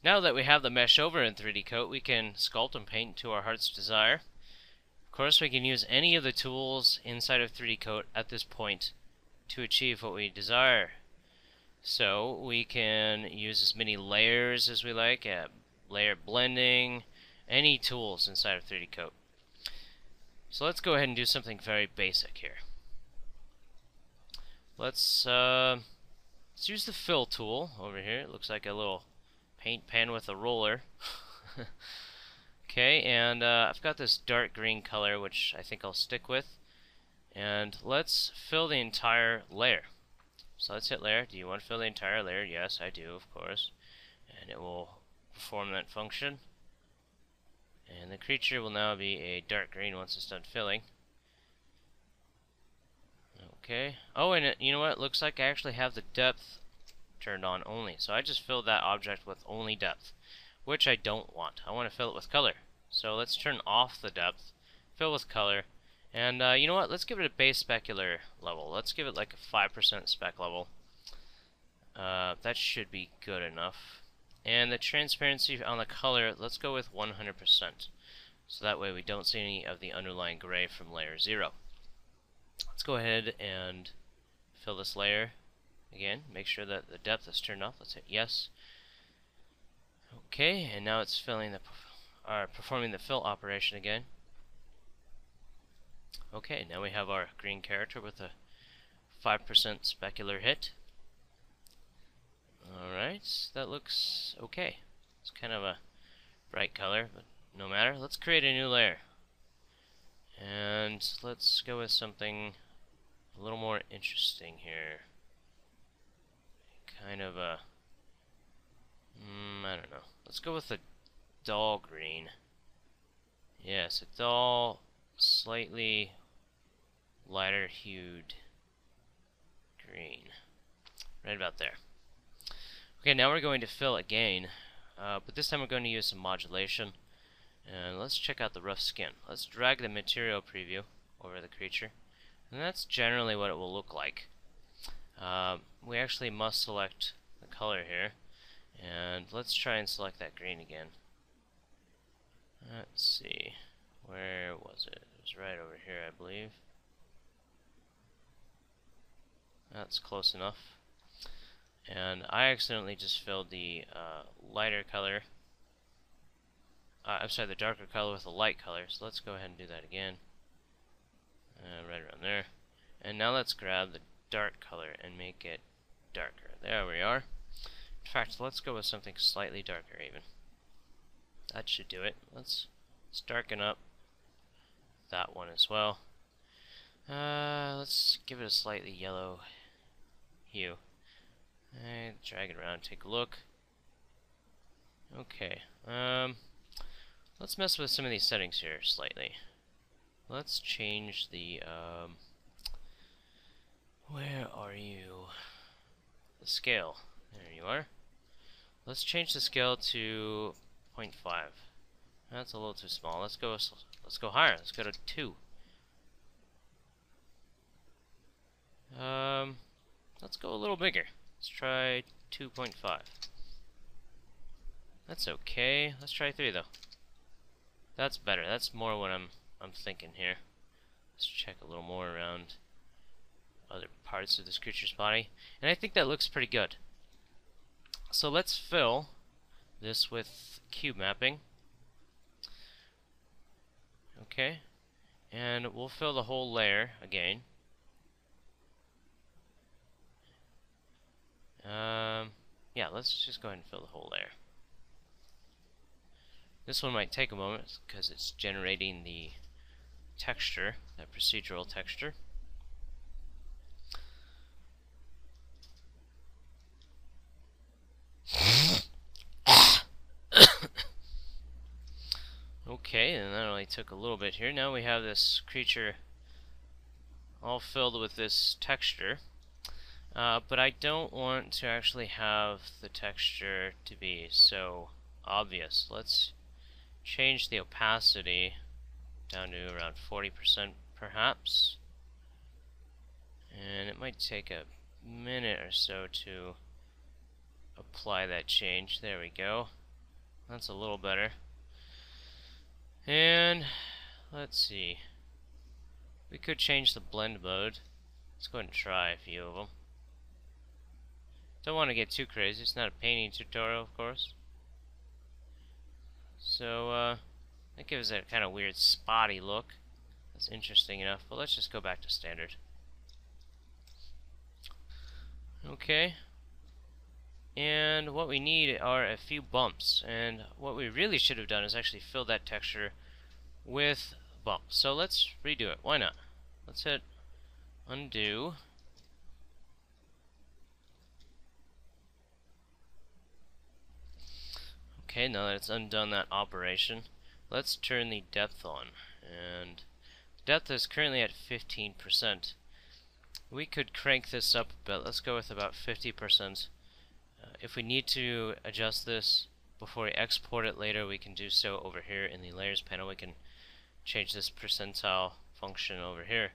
Now that we have the mesh over in 3D Coat, we can sculpt and paint to our heart's desire. Of course, we can use any of the tools inside of 3D Coat at this point to achieve what we desire. So we can use as many layers as we like, layer blending, any tools inside of 3D Coat. So let's go ahead and do something very basic here. Let's use the fill tool over here. It looks like a little paint pan with a roller. Okay, and I've got this dark green color, which I think I'll stick with. And let's fill the entire layer. So let's hit layer. Do you want to fill the entire layer? Yes, I do, of course. And it will perform that function. And the creature will now be a dark green once it's done filling. Okay. Oh, and you know what? It looks like I actually have the depth turned on only. So I just filled that object with only depth, which I don't want. I want to fill it with color. So let's turn off the depth, fill with color, and you know what? Let's give it a base specular level. Let's give it like a 5% spec level. That should be good enough. And the transparency on the color, let's go with 100%. So that way we don't see any of the underlying gray from layer 0. Let's go ahead and fill this layer again. Make sure that the depth is turned off. Let's hit yes. Okay, and now it's filling the performing the fill operation again. Okay, now we have our green character with a 5% specular hit. Alright, that looks okay. It's kind of a bright color, but no matter. Let's create a new layer. And let's go with something a little more interesting here. Kind of a... I don't know. Let's go with a dull green. Yes, a dull, slightly lighter hued green. Right about there. Okay, now we're going to fill again, but this time we're going to use some modulation. And let's check out the rough skin. Let's drag the material preview over the creature, and that's generally what it will look like. We actually must select the color here, and let's try and select that green again. Let's see, where was it? It was right over here, I believe. That's close enough. And I accidentally just filled the lighter color. I'm sorry, the darker color with the light color. So let's go ahead and do that again. Right around there. And now let's grab the dark color and make it darker. There we are. In fact, let's go with something slightly darker even. That should do it. Let's darken up that one as well. Let's give it a slightly yellow hue. And drag it around, take a look. Okay. Let's mess with some of these settings here slightly. Let's change the where are you? The scale. There you are. Let's change the scale to 0.5. That's a little too small. Let's go higher. Let's go to 2. Let's go a little bigger. Let's try 2.5. That's okay. Let's try 3 though. That's better. That's more what I'm thinking here. Let's check a little more around other parts of this creature's body, and I think that looks pretty good. So let's fill this with cube mapping. Okay, and we'll fill the whole layer again. Yeah, let's just go ahead and fill the whole layer. This one might take a moment because it's generating the texture, that procedural texture. Okay, and that only took a little bit here. Now we have this creature all filled with this texture. But I don't want to actually have the texture to be so obvious. Let's change the opacity down to around 40% perhaps. And it might take a minute or so to apply that change. There we go. That's a little better. And let's see. We could change the blend mode. Let's go ahead and try a few of them. Don't want to get too crazy. It's not a painting tutorial, of course. So, that gives it a kind of weird spotty look. That's interesting enough, but let's just go back to standard. Okay. And what we need are a few bumps, and what we really should have done is actually fill that texture with bumps. So let's redo it. Why not? Let's hit undo. Okay, now that it's undone that operation, let's turn the depth on. And depth is currently at 15%. We could crank this up a bit. Let's go with about 50%. If we need to adjust this before we export it later, we can do so over here in the layers panel. We can change this percentile function over here.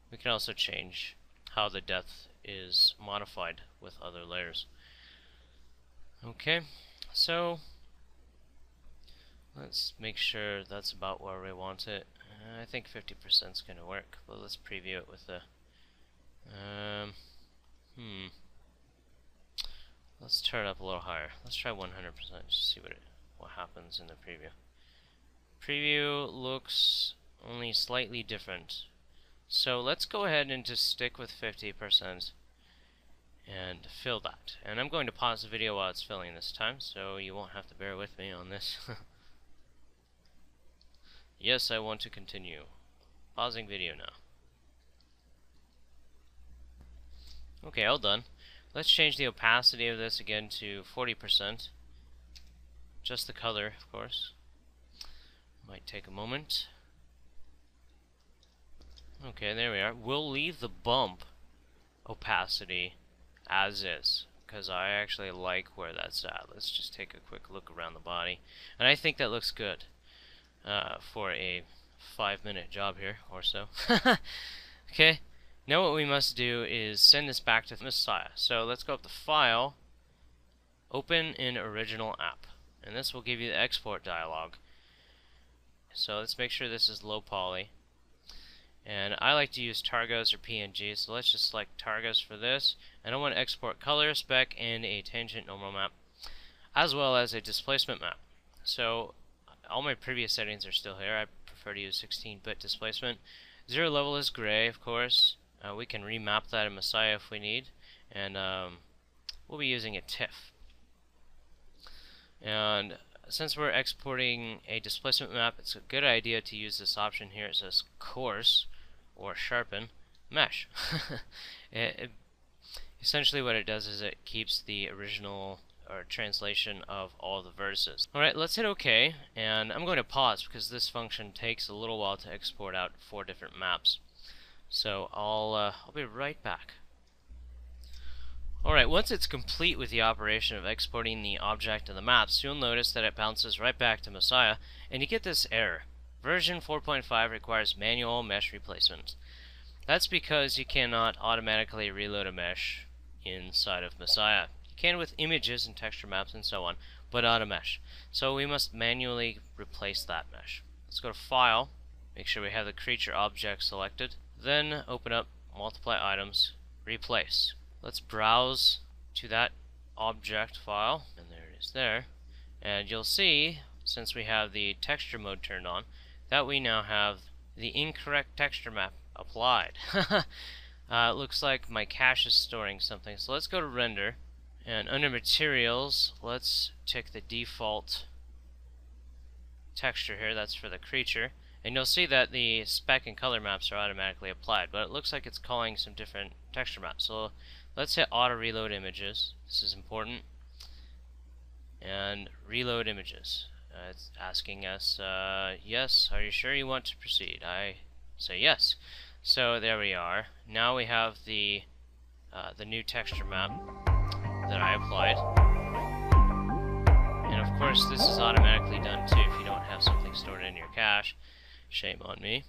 We can also change how the depth is modified with other layers. Okay, so let's make sure that's about where we want it. I think 50% is going to work, but let's preview it with the let's turn it up a little higher. Let's try 100% just see what happens in the preview. Preview looks only slightly different. So let's go ahead and just stick with 50% and fill that. And I'm going to pause the video while it's filling this time, so you won't have to bear with me on this. Yes, I want to continue. Pausing video now. Okay, all done. Let's change the opacity of this again to 40%. Just the color, of course. Might take a moment. Okay, there we are. We'll leave the bump opacity as is, because I actually like where that's at. Let's just take a quick look around the body. And I think that looks good for a 5-minute job here, or so. Okay. Now what we must do is send this back to Messiah. So let's go up to File, Open in Original App, and this will give you the export dialog. So let's make sure this is low poly, and I like to use Targos or PNG, so let's just select Targos for this, and I want to export color, spec, and a tangent normal map, as well as a displacement map. So all my previous settings are still here. I prefer to use 16-bit displacement. Zero level is gray, of course. We can remap that in Messiah if we need, and we'll be using a TIFF. And since we're exporting a displacement map, it's a good idea to use this option here. It says coarse or sharpen mesh. Essentially what it does is it keeps the original or translation of all the vertices. Alright, let's hit OK, and I'm going to pause because this function takes a little while to export out 4 different maps. So I'll be right back. Alright, once it's complete with the operation of exporting the object and the maps, you'll notice that it bounces right back to Messiah, and you get this error. Version 4.5 requires manual mesh replacement. That's because you cannot automatically reload a mesh inside of Messiah. You can with images and texture maps and so on, but not a mesh. So we must manually replace that mesh. Let's go to File, make sure we have the creature object selected. Then open up multiply items, replace. Let's browse to that object file, and there it is there. And you'll see, since we have the texture mode turned on, that we now have the incorrect texture map applied. It looks like my cache is storing something. So let's go to render, and under materials, let's check the default texture here. That's for the creature. And you'll see that the spec and color maps are automatically applied, but it looks like it's calling some different texture maps. So let's hit auto reload images. This is important. And reload images. It's asking us, yes, are you sure you want to proceed? I say yes. So there we are. Now we have the new texture map that I applied. And of course this is automatically done too if you don't have something stored in your cache. Shame on me.